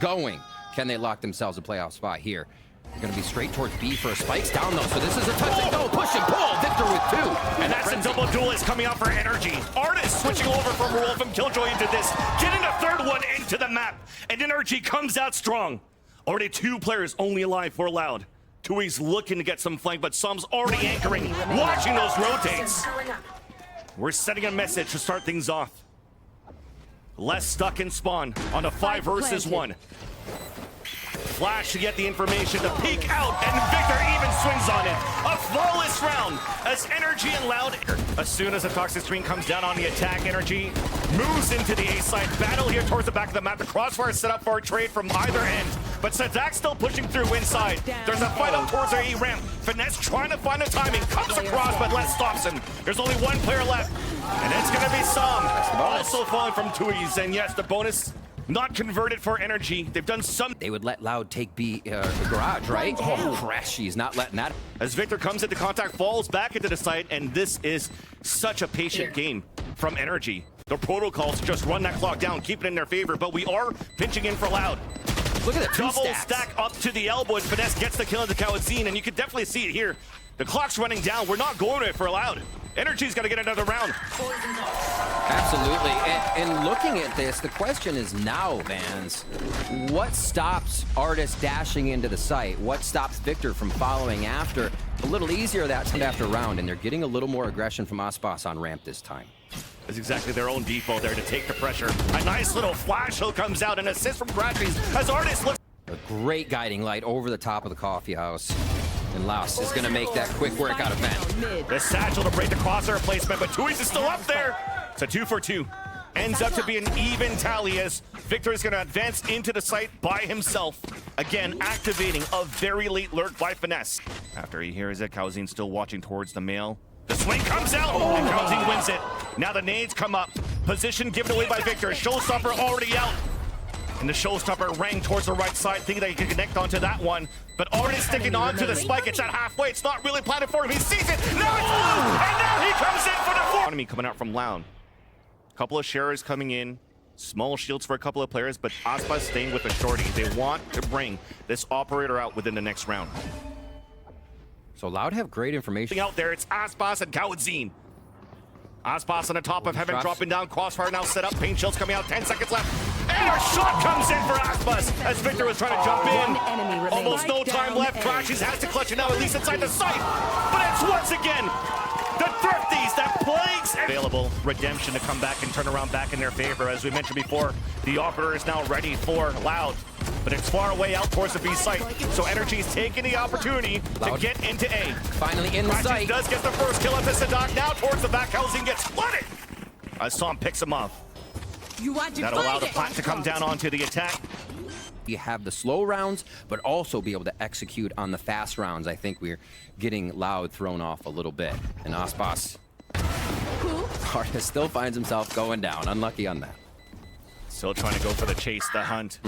going. Can they lock themselves a playoff spot here? They're going to be straight towards B for a spikes down though, so this is a touch and go, push and pull. Victor with 2. And that's a double duelist coming out for NRG. Ardiis switching over from Roll from Killjoy into this, getting a third one into the map. And NRG comes out strong. Already 2 players only alive for Loud. tuyz looking to get some flank, but Som's already anchoring, watching those rotates. We're sending a message to start things off. Less stuck in spawn on a 5 versus 1. Flash to get the information to peek out, and Victor even swings on it. A flawless round as NRG and Loud. As soon as the toxic screen comes down on the attack, NRG moves into the A side. Battle here towards the back of the map. The crossfire is set up for a trade from either end, but saadhak still pushing through inside. There's a fight up towards our A ramp. Finesse trying to find a timing, comes across, but Les stops him. There's only 1 player left, and it's gonna be Som. Also falling from tuyz, and yes, the bonus not converted for NRG. They've done some. They would let Loud take B, the garage, right? Oh, crashies, not letting that. As Victor comes into contact, falls back into the site, and this is such a patient game from NRG. The protocols just run that clock down, keep it in their favor, but we are pinching in for Loud. Look at the double stack up to the elbow, and Finesse gets the kill into cauanzin, and you can definitely see it here. The clock's running down. We're not going to it for Loud. NRG's got to get another round. Absolutely. And looking at this, the question is now, Vans, what stops ardiis dashing into the site? What stops Victor from following after? A little easier that after round, and they're getting a little more aggression from aspas on ramp this time. That's exactly their own default there to take the pressure. A nice little flash hill comes out, an assist from crashies as ardiis looks. A great guiding light over the top of the coffee house. And Laos is going to make that quick work out of Van. The satchel to break the crosshair placement, but tuyz is still up there. It's a 2 for 2. Ends up to be an even tally as Victor is going to advance into the site by himself. Again, activating a very late lurk by Finesse. After he hears it, cauanzin still watching towards the mail. The swing comes out, and cauanzin wins it. Now the nades come up. Position given away by Victor. Showstopper already out. And the showstopper rang towards the right side, thinking that he could connect onto that one. But already sticking on to the spike. It's at halfway. It's not really planted for him. He sees it. Now it's Loud. And now he comes in for the 4. Enemy coming out from Loud. Couple of sharers coming in. Small shields for a couple of players, but aspas staying with the shorty. They want to bring this operator out within the next round. So Loud have great information. Out there, it's aspas and cauanzin. aspas on the top of heaven, dropping down. Crossfire now set up. Pain shield's coming out. 10 seconds left. And a shot comes in for aspas as Victor was trying to jump in. Almost no time left. crashies has to clutch it now, at least inside the site. But it's once again the thrifties that plagues. Available redemption to come back and turn around back in their favor. As we mentioned before, the operator is now ready for Loud. But it's far away out towards the B site. So NRG is taking the opportunity to get into A. Finally in the site. does get the first kill onto saadhak. Now towards the back, cauanzin gets flooded. As Som picks him up. That'll allow the plant to come down onto the attack. You have the slow rounds, but also be able to execute on the fast rounds. I think we're getting Loud thrown off a little bit. And aspas, ardiis still finds himself going down. Unlucky on that. Still trying to go for the chase, the hunt.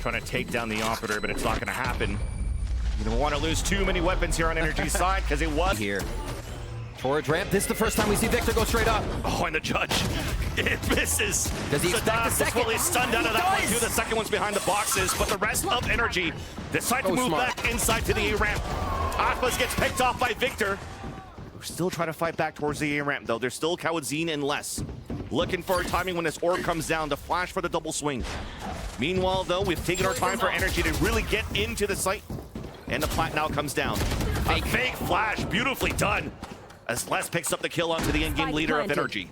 Trying to take down the operator, but it's not going to happen. You don't want to lose too many weapons here on NRG's side, because it was here. Towards ramp. This is the first time we see Victor go straight up. Oh, and the judge, it misses. Does he expect a second? Fully stunned out of that one too. The second one's behind the boxes, but the rest of NRG decide to move back inside to the A ramp. aspas gets picked off by Victor. We're still trying to fight back towards the A ramp though. There's still cauanzin and less. Looking for a timing when this orb comes down to flash for the double swing. Meanwhile though, we've taken our time for NRG to really get into the site. And the plant now comes down. A fake flash, beautifully done. As Les picks up the kill onto the in-game leader of NRG.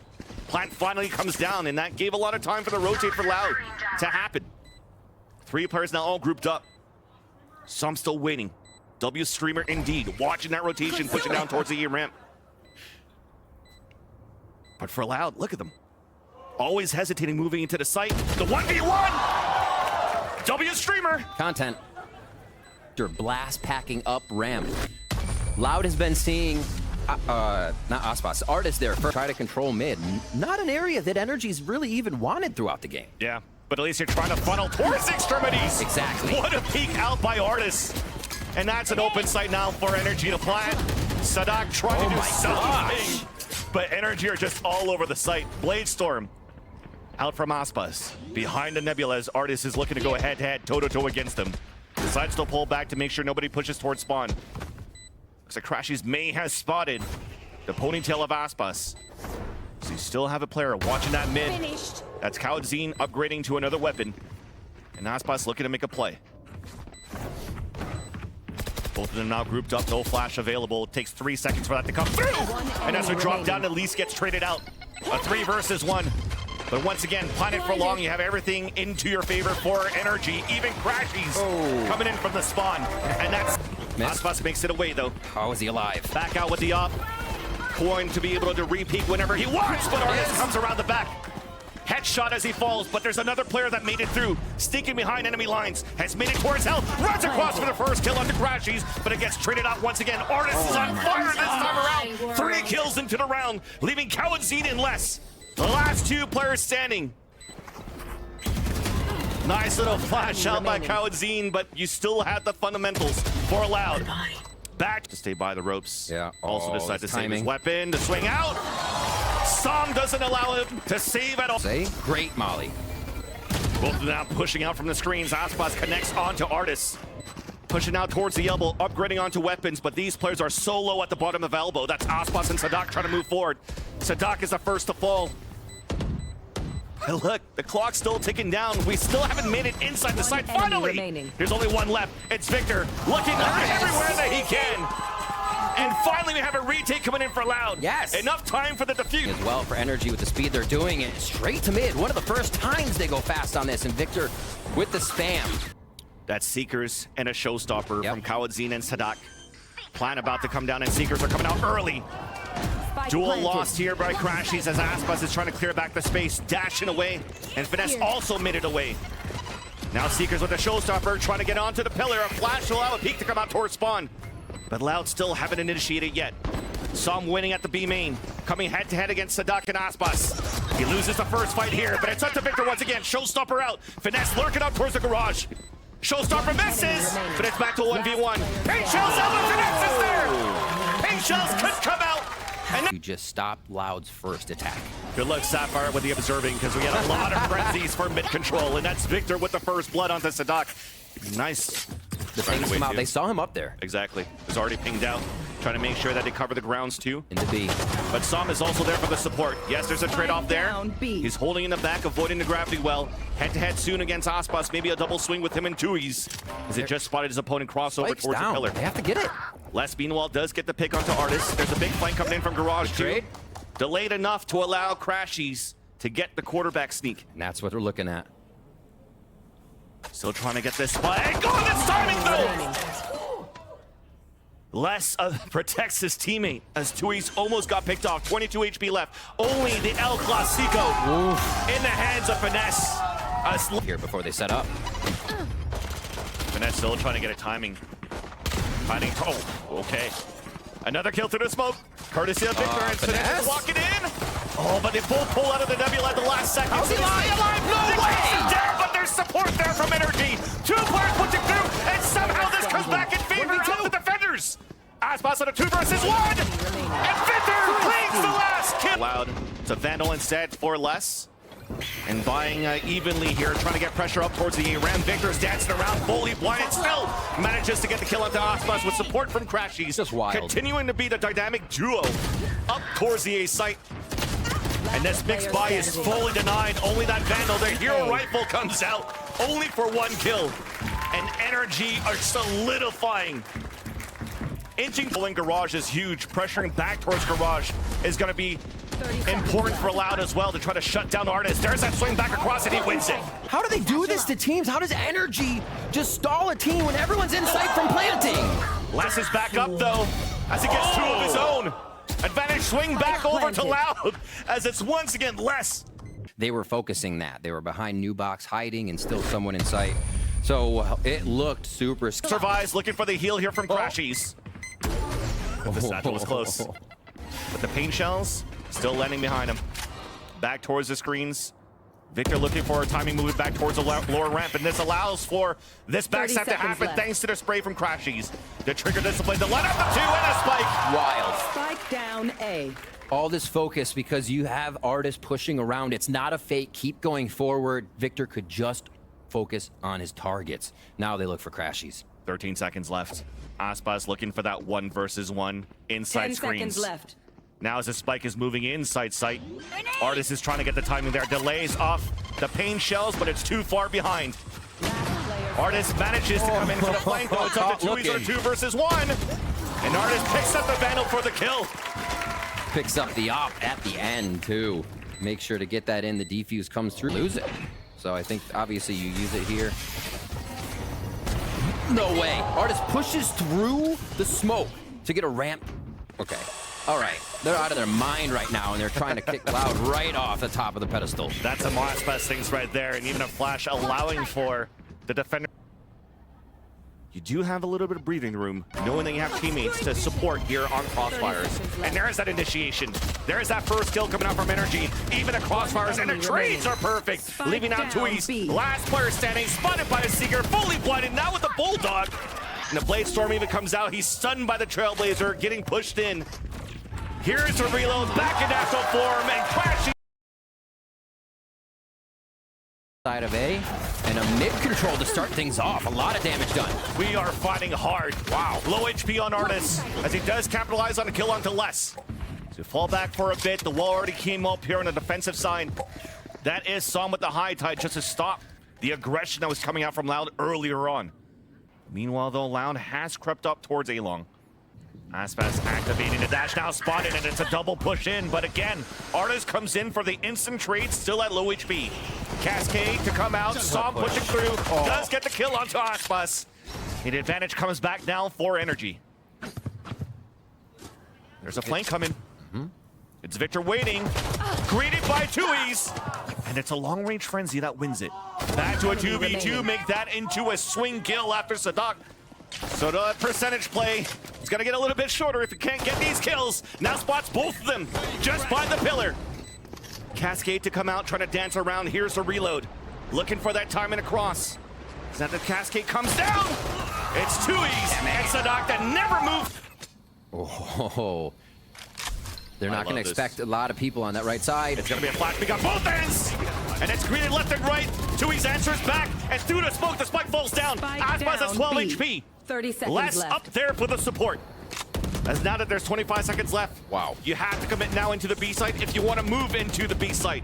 Plant finally comes down, and that gave a lot of time for the rotate for Loud to happen. 3 players now all grouped up. Some still waiting. W Streamer indeed, watching that rotation, pushing down towards the E ramp. But for Loud, look at them. Always hesitating, moving into the site. The 1v1! W Streamer! Content. Blast packing up ramp. Loud has been seeing not aspas, ardiis there first. Try to control mid. Not an area that NRG's really even wanted throughout the game. Yeah, but at least you're trying to funnel towards extremities. Exactly. What a peek out by ardiis. And that's an open site now for NRG to plant. saadhak trying to do something. But NRG are just all over the site. Blade Storm out from aspas. Behind the nebula as ardiis is looking to go head-to-head, toe-to-toe against them. Decides to pull back to make sure nobody pushes towards spawn. Looks like crashies may have spotted the ponytail of aspas. So you still have a player watching that mid. Finished. That's cauanzin upgrading to another weapon. And aspas looking to make a play. Both of them now grouped up, no flash available. It takes 3 seconds for that to come through. And as we drop down, at least gets traded out. A 3 versus 1. But once again, plan it for long. You have everything into your favor for NRG. Even crashies coming in from the spawn. And that's... aspas makes it away, though. How is he alive? Back out with the op. Going to be able to re-peek whenever he wants, but ardiis comes around the back. Headshot as he falls, but there's another player that made it through. Sneaking behind enemy lines, has made it towards health, runs across for the first kill onto crashies, but it gets traded out once again. ardiis is on fire this time around. 3 kills into the round, leaving cauanzin in less. The last 2 players standing. Nice little flash out by cauanzin, but you still have the fundamentals for Loud. Back to stay by the ropes. Yeah. Also decides to save his timing. weapon, to swing out. Som doesn't allow him to save at all. Say, great molly. Both of them now pushing out from the screens. aspas connects onto ardiis. Pushing out towards the elbow, upgrading onto weapons, but these players are so low at the bottom of elbow. That's aspas and saadhak trying to move forward. saadhak is the first to fall. And look, the clock's still ticking down. We still haven't made it inside the site. Finally, there's only one left. It's Victor looking everywhere that he can. And finally, we have a retake coming in for Loud. Yes. Enough time for the defuse. As well for NRG with the speed they're doing it. Straight to mid. One of the first times they go fast on this. And Victor with the spam. That's Seekers and a showstopper from cauanzin and saadhak. Plan about to come down, and Seekers are coming out early. Duel lost here by crashies as aspas is trying to clear back the space, dashing away, and Finesse also made it away. Now Seekers with a showstopper trying to get onto the pillar. A flash to allow a peek to come out towards spawn. But Loud still haven't initiated yet. Som winning at the B main, coming head-to-head against saadhak and aspas. He loses the first fight here, but it's up to Victor once again. Showstopper out. Finesse lurking up towards the garage. Showstopper misses, but it's back to 1v1. Paint shells out, but Finesse is there! Paint shells could come out! And You just stopped Loud's first attack. good luck, Sapphire, with the observing, because we had a lot of frenzies for mid-control, and that's Victor with the first blood onto saadhak. Nice. The things come out. They saw him up there. Exactly. It was already pinged out. Trying to make sure that they cover the grounds, too. In the B. But Som is also there for the support. Yes, there's a trade-off there. He's holding in the back, avoiding the gravity well. Head-to-head soon against aspas. Maybe a double swing with him and tuyz. As it just spotted his opponent cross over towards the pillar. They have to get it. Les meanwhile does get the pick onto ardiis. There's a big flank coming in from garage, too. Trade. Delayed enough to allow crashies to get the quarterback sneak. And that's what we're looking at. Still trying to get this spot. And go on this timing, though! Les protects his teammate as tuyz almost got picked off. 22 HP left. Only the El Clasico in the hands of Finesse. Here before they set up. Finesse still trying to get a timing. Finding, okay. Another kill through the smoke. Courtesy of Victor and Finesse walking in. Oh, but they both pull out of the nebula at the last second. How's he alive? No way! Down, but there's support there from NRG. 2 players pushing through, and somehow this comes back in favor of the defenders. aspas on a 2 versus 1, and Victor cleans the last kill. Loud. It's a Vandal instead for Les. And buying evenly here, trying to get pressure up towards the A-Ram. Victor's dancing around, fully blinded, still manages to get the kill onto aspas with support from crashies. Just wild. Continuing to be the dynamic duo up towards the A site. And this mixed buy is fully denied. Only that Vandal, the hero rifle comes out, only for 1 kill. And NRG are solidifying. Inching pulling garage is huge. Pressuring back towards garage is going to be important for Loud as well to try to shut down ardiis. There's that swing back across and he wins it. How do they do this to teams? How does NRG just stall a team when everyone's in sight from planting? Les is back up though as he gets 2 of his own. Advantage swing back over to Loud as it's once again Les. They were focusing that. They were behind new box hiding and still someone in sight. So it looked super scary. Survives looking for the heal here from crashies. The satchel was close. But the paint shells still landing behind him. Back towards the screens. Victor looking for a timing move back towards the lower ramp, and this allows for this backstab to happen thanks to the spray from crashies. The trigger discipline to let out the 2 and a spike. Wild. Spike down A. all this focus because you have artists pushing around. It's not a fake. Keep going forward. Victor could just focus on his targets. Now they look for crashies. 13 seconds left. Aspas looking for that 1 versus 1 inside 10 screens. seconds left. Now as the spike is moving inside sight, ardiis is trying to get the timing there. Delays off the pain shells, but it's too far behind. ardiis manages to come in for the flank, though it's up to tuyz or 2 versus 1. And ardiis picks up the vandal for the kill. Picks up the op at the end, too. Make sure to get that in. The defuse comes through. Lose it. So I think, obviously, you use it here. No way. ardiis pushes through the smoke to get a ramp. Okay. All right. They're out of their mind right now, and they're trying to kick Loud right off the top of the pedestal. That's some aspas things right there, and even a flash allowing for the defender. You do have a little bit of breathing room, knowing that you have teammates to support here on Crossfires. And there's that initiation. There's that first kill coming out from NRG. Even the Crossfires and the trades are perfect. Leaving out tuyz. Last player standing, spotted by a Seeker, fully blinded, now with the Bulldog. And the Blade Storm even comes out. He's stunned by the Trailblazer, getting pushed in. Here's a reload, back in natural form, and crashing. Side of A, and a mid control to start things off. A lot of damage done. We are fighting hard. Wow. Low HP on ardiis, as he does capitalize on a kill onto less. So fall back for a bit. The wall already came up here on the defensive side. That is Som with the high tide just to stop the aggression that was coming out from Loud earlier on. Meanwhile, though, Loud has crept up towards A-Long. aspas activating the dash, now spotted, and it's a double push in. But again, ardiis comes in for the instant trade, still at low HP. Cascade to come out, Som pushing through, does get the kill onto aspas. And the advantage comes back now for NRG. There's a flank coming. It's Victor waiting, greeted by tuyz. And it's a long-range frenzy that wins it. Back to a 2v2, make that into a swing kill after saadhak. So the percentage play is going to get a little bit shorter if you can't get these kills. Now spots both of them just by the pillar. Cascade to come out, trying to dance around. Here's a reload. Looking for that timing across. Is that the Cascade comes down? It's tuyz and saadhak that never moved. Oh, they're not going to expect a lot of people on that right side. It's going to be a flash. We got both ends. And it's greeted left and right. tuyz answers back. And through the smoke, the spike falls down. aspas has 12 HP. 30 seconds Less left. up there for the support. As now that there's 25 seconds left. Wow. You have to commit now into the B site if you want to move into the B site.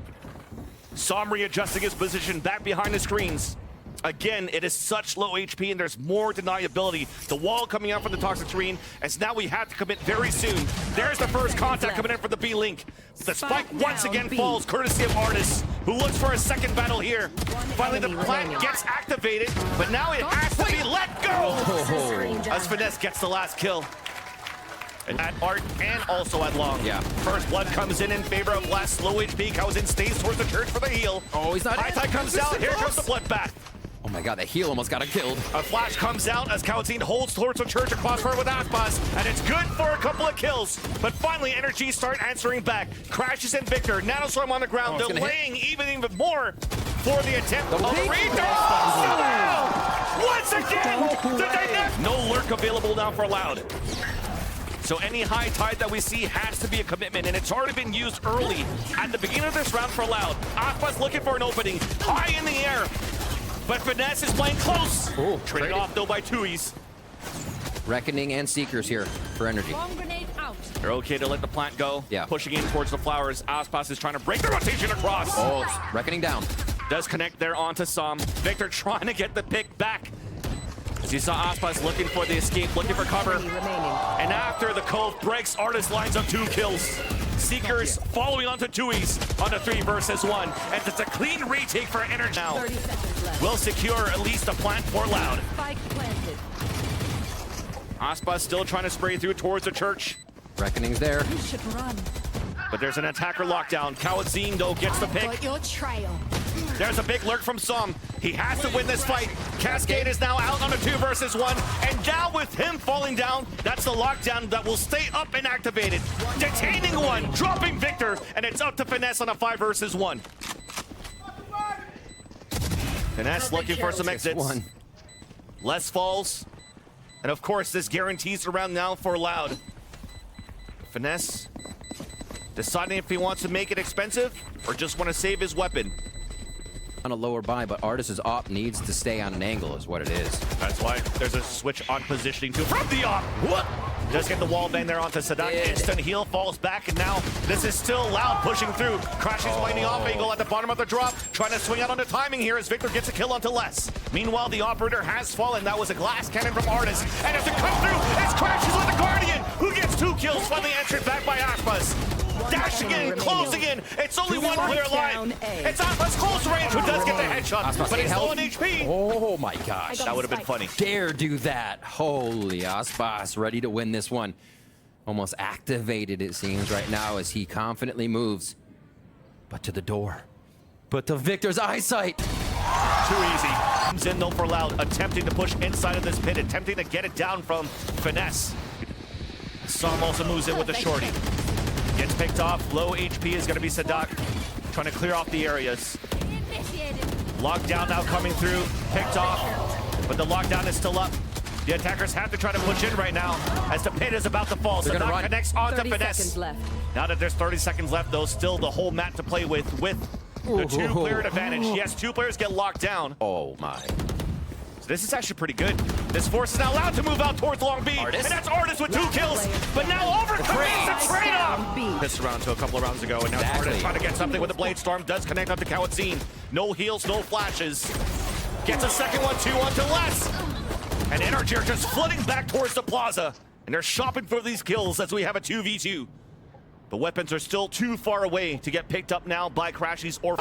Som readjusting his position back behind the screens. Again, it is such low HP and there's more deniability. The wall coming out from the toxic screen, as now we have to commit very soon. There's the first contact coming in for the B link. The spike once again falls, courtesy of ardiis, who looks for a second battle here. Finally, the plant gets activated, but now it has to be let go! As Finesse gets the last kill. And at Art and also at Long. Yeah. First blood comes in favor of less low HP. cauanzin stays towards the church for the heal. Oh, he's not High tide comes out. Here comes the bloodbath. Oh my god, that heal almost got him killed. A flash comes out as cauanzin holds towards the church across her with aspas, and it's good for a couple of kills. But finally, NRG start answering back. Crashies and Victor, Nanostorm on the ground, delaying even more for the attempt. Once again, the dynamic. No lurk available now for Loud. So any high tide that we see has to be a commitment, and it's already been used early at the beginning of this round for Loud. aspas looking for an opening, high in the air. But Finesse is playing close. Traded off though by tuyz. Reckoning and Seekers here for NRG. Bomb grenade out. They're okay to let the plant go. Yeah. Pushing in towards the flowers. aspas is trying to break the rotation across. Oh, Reckoning down. Does connect there onto Som. Victor trying to get the pick back. As you saw aspas looking for the escape, looking for cover. And after the cove breaks, ardiis lines up 2 kills. Seekers following onto tuyz on a 3 versus 1. And it's a clean retake for NRG now. 30 seconds left. Will secure at least a plant for Loud. Spike planted. aspas still trying to spray through towards the church. Reckoning's there. You should run. But there's an attacker lockdown. cauanzin though gets the pick. Got your trail. There's a big lurk from Som. He has to win this fight. Cascade is now out on a 2 versus 1. And now with him falling down, that's the lockdown that will stay up and activated. Detaining one, dropping Victor, and it's up to Finesse on a 5 versus 1. Finesse looking for some exits. Less falls. And of course, this guarantees the round now for Loud. Finesse deciding if he wants to make it expensive or just want to save his weapon. On a lower buy, but Ardiis' op needs to stay on an angle is what it is. That's why there's a switch on positioning too from the op. What? Does get the wall bang there onto saadhak. Instant heal, falls back, and now this is still Loud pushing through. crashies finding off angle at the bottom of the drop, trying to swing out on the timing here as Victor gets a kill onto less. Meanwhile, the operator has fallen. That was a glass cannon from Ardiis, and as it comes through, it's crashies with the Guardian, who gets 2 kills, finally answered back by aspas. Dashing in, closing in. It's only one player alive. It's aspas close range who does get the headshot, but he's low on HP. Oh my gosh. That would have been funny. Dare do that. Holy aspas, ready to win this one. Almost activated, it seems, right now as he confidently moves. But to the door. But to Victor's eyesight. Too easy. Comes in though for Loud, attempting to push inside of this pit, attempting to get it down from Finesse. Som also moves in with the shorty. Gets picked off. Low HP is going to be saadhak, trying to clear off the areas. Lockdown now coming through. Picked off, but the lockdown is still up. The attackers have to try to push in right now as the pit is about to fall. saadhak connects onto Finesse. Now that there's 30 seconds left, though, still the whole map to play with the 2-player advantage. Yes, 2 players get locked down. Oh my. So this is actually pretty good. This force is now allowed to move out towards Long B. Ardiis? And that's Ardiis with 2 kills. But now overcommits the trade-off. This round to a couple of rounds ago, and now Ardiis trying to get something with the Blade Storm. Does connect onto cauanzin. No heals, no flashes. Gets a second one, 2 onto less. And NRG are just flooding back towards the plaza. And they're shopping for these kills as we have a 2v2. The weapons are still too far away to get picked up now by crashies or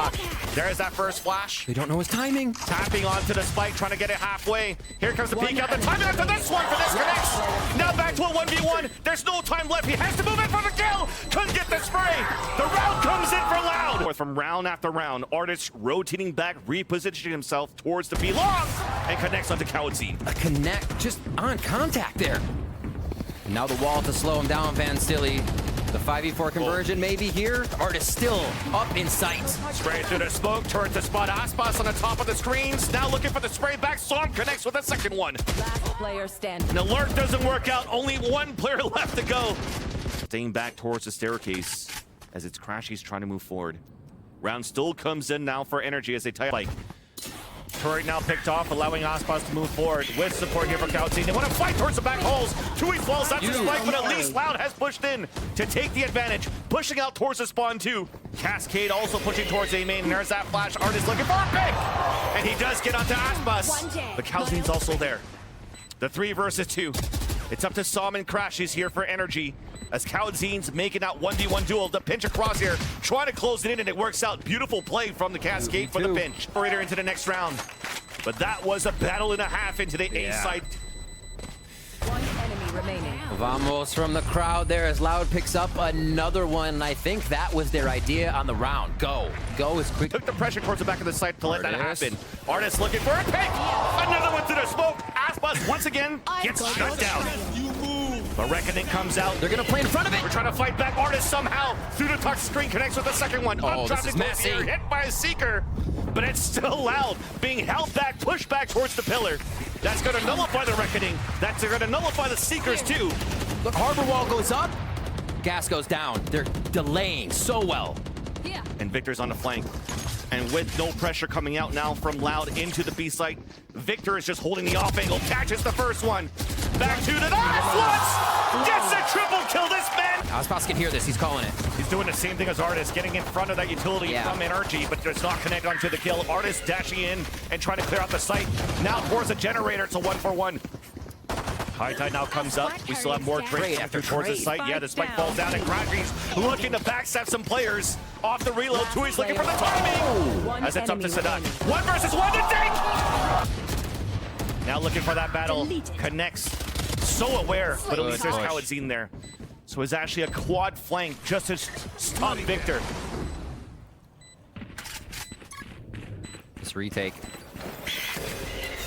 There's that first flash. They don't know his timing. Tapping onto the spike, trying to get it halfway. Here comes the peek out. The timing after this one for this connects. Now back to a 1v1. There's no time left. He has to move in for the kill. Couldn't get the spray. The round comes in for Loud. From round after round, Ardiis rotating back, repositioning himself towards the B long, and connects onto cauanzin. A connect just on contact there. And now the wall to slow him down, Van Stilly. The 5v4 conversion maybe here. Ardiis still up in sight. Spray through the smoke, turns to spot aspas on the top of the screens. Now looking for the spray back. Som connects with a second one. Last player standing. An alert doesn't work out. Only 1 player left to go. Staying back towards the staircase as it's crashies trying to move forward. Round still comes in now for NRG as they tie like. Turret now picked off, allowing aspas to move forward with support here from cauanzin. They want to fight towards the back holes. tuyz falls, that's a spike, but at least Loud has pushed in to take the advantage, pushing out towards the spawn too. Cascade also pushing towards A main, and there's that flash. Ardiis looking for a pick, and he does get onto aspas. But cauanzin's also there. The 3 versus 2. It's up to Som and crashies here for NRG. As cauanzin's making that 1v1 duel, the pinch across here, trying to close it in, and it works out. Beautiful play from the Cascade for the pinch. Operator into the next round. But that was a battle and a half into the A site. 1 enemy remaining. Vamos from the crowd there as Loud picks up another one. I think that was their idea on the round. Go as quick. Took the pressure towards the back of the site to let that happen. Ardiis looking for a pick. Another one through the smoke. aspas once again gets shut down. The Reckoning comes out. They're gonna play in front of it. We're trying to fight back. Ardiis somehow through the touch screen connects with the second one. Oh, this is messy. Hit by a Seeker, but it's still Loud, being held back, pushed back towards the pillar. That's gonna nullify the Reckoning. That's gonna nullify the Seekers too. Look, Harbor Wall goes up. Gas goes down. They're delaying so well. Yeah. And Victor's on the flank. And with no pressure coming out now from Loud into the B site, Victor is just holding the off angle, catches the first one. Back to the last one! Gets a triple kill, this man! aspas can hear this, he's calling it. He's doing the same thing as Ardiis, getting in front of that utility from NRG, but does not connect onto the kill. Ardiis dashing in and trying to clear out the site. Now towards the generator, it's a 1-for-1. High Tide now comes up. We still have more trade after towards the site. Yeah, the spike falls down, and crashies looking to backstab some players. Off the reload, tuyz looking for the timing. As it's up to saadhak. 1 versus 1 to take! Now looking for that battle. Connects. So aware, but at least there's cauanzin there. So it's actually a quad flank just to stop Victor. This retake.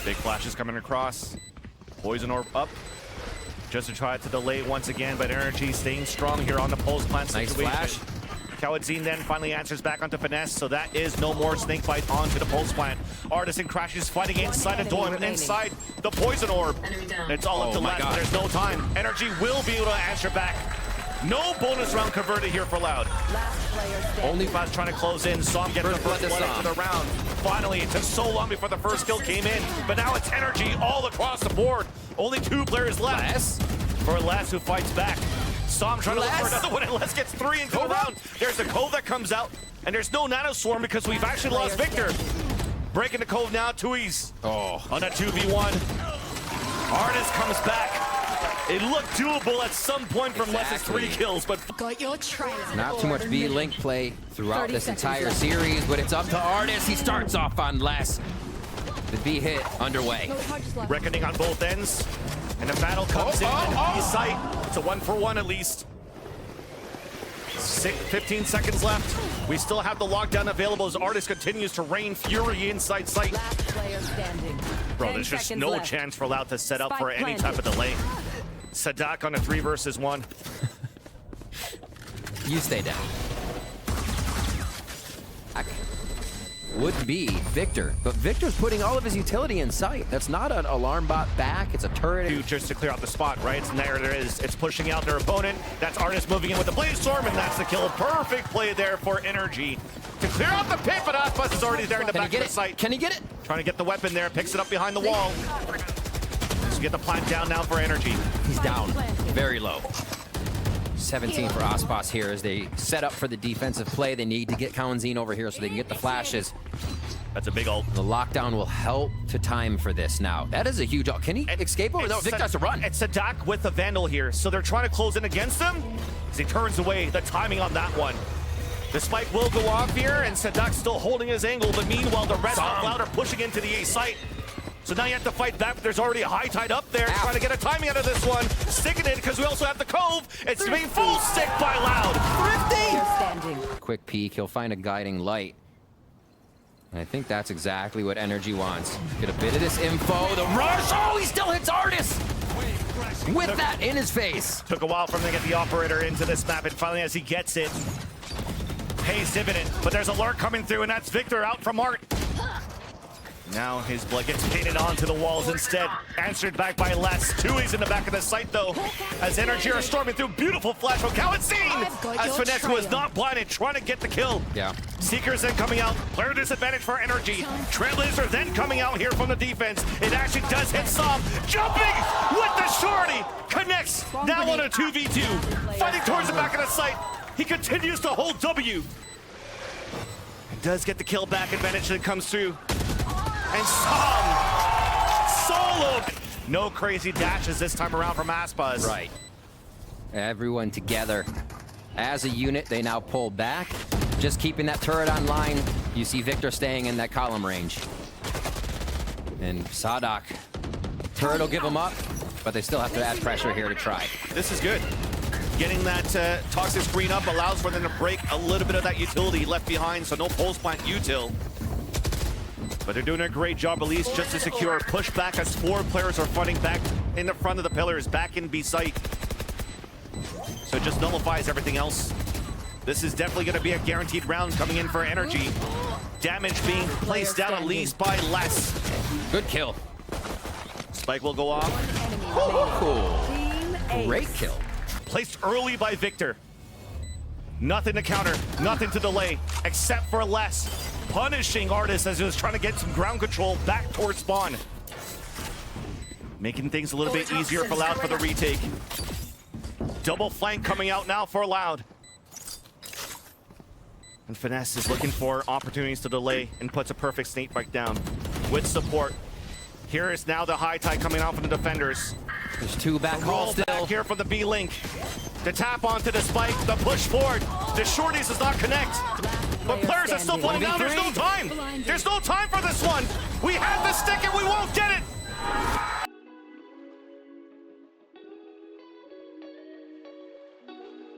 Big flashes coming across. Poison orb up. Just to try to delay once again, but NRG staying strong here on the pulse plant situation. Nice flash. cauanzin then finally answers back onto Finesse, so that is no more snake bite onto the pulse plant. Ardiis and crashies fighting inside the dorm, inside the poison orb. It's all up to left, but there's no time. NRG will be able to answer back. No bonus round converted here for Loud. Last player standing. Only Fast trying to close in. Som getting the First first blood to one into the round. Finally, it took so long before the first kill came in. But now it's energy all across the board. Only 2 players left. For Les, who fights back. Som trying to look for another one, and Les gets 3 into the round. There's the Cove that comes out, and there's no Nano Swarm because we've actually lost Victor. Breaking the Cove now, tuyz on a 2v1. ardiis comes back. It looked doable at some point from Les's 3 kills, but Got your trail. Not too much B-Link play throughout this entire series, but it's up to ardiis. He starts off on Les. The B hit underway. reckoning on both ends. And the battle comes in the B site. It's a 1-for-1 at least. 15 seconds left. We still have the lockdown available as ardiis continues to rain fury inside sight. Last player standing. Bro, 10 there's just seconds no left. chance for Loud to set up Spike for any planted. type of delay. Saadhak on a 3 versus 1. You stay down. Would be Victor, but Victor's putting all of his utility in sight. That's not an alarm bot back, it's a turret. Just to clear out the spot, right? And there it is. It's pushing out their opponent. That's ardiis moving in with the Blaze Storm, and that's the kill. Perfect play there for NRG to clear out the pit, but aspas is already there in the back of the site. Can he get it? Trying to get the weapon there, picks it up behind the wall. So get the plant down now for NRG. He's down, very low. 17 for aspas here as they set up for the defensive play. They need to get cauanzin over here so they can get the flashes. That's a big ult. The lockdown will help to time for this now. That is a huge ult. Can he escape over? No, Victor has to run. It's Saadhak with the Vandal here, so they're trying to close in against him. As he turns away, the timing on that one. The spike will go off here, and Saadhak's still holding his angle, but meanwhile, the Red Hot Loud are pushing into the A site. So now you have to fight back, but there's already a high tide up there. Trying to get a timing out of this one. Sticking it, because we also have the Cove. It's being full stick by Loud. Player standing. Quick peek, he'll find a guiding light. And I think that's exactly what NRG wants. Get a bit of this info. The rush! Oh, he still hits ardiis! With that in his face. Took a while for him to get the operator into this map, and finally as he gets it, pays dividend. But there's a lurk coming through, and that's Victor out from Art. Now his blood gets painted onto the walls instead. Answered back by Les. tuyz in the back of the site though. As NRG are storming through. Beautiful flash from cauanzin. As Finesse was not blinded, trying to get the kill. Yeah. Seekers then coming out. Player disadvantage for NRG. Trailblazer then coming out here from the defense. It actually does hit Som. Jumping with the shorty. Connects. Now on a 2v2. Fighting towards the back of the site. He continues to hold W. Does get the kill back. Advantage that comes through. And Som soloed. No crazy dashes this time around from aspas. Right. Everyone together. As a unit, they now pull back. Just keeping that turret online. You see Victor staying in that column range. And Saadhak. Turret will give him up, but they still have to add pressure here to try. This is good. Getting that toxic screen up allows for them to break a little bit of that utility left behind, so no pulse plant util. But they're doing a great job, at least, just to secure pushback as 4 players are fighting back in the front of the pillars, back in B site. So it just nullifies everything else. This is definitely going to be a guaranteed round coming in for NRG. Damage being placed down at least by Les. Good kill. Spike will go off. Cool. Great kill. Placed early by Victor. Nothing to counter, nothing to delay, except for Les. Punishing ardiis as he was trying to get some ground control back towards spawn. Making things a little bit easier for Loud for the retake. Double flank coming out now for Loud. And Finesse is looking for opportunities to delay and puts a perfect snake bite down with support. Here is now the high tide coming out from the defenders. There's 2 back The hall roll still. back here from the B link. The tap onto the spike, the push forward. The shorties does not connect. But players are still falling down. There's no time. There's no time for this one. We have the stick and we won't get it.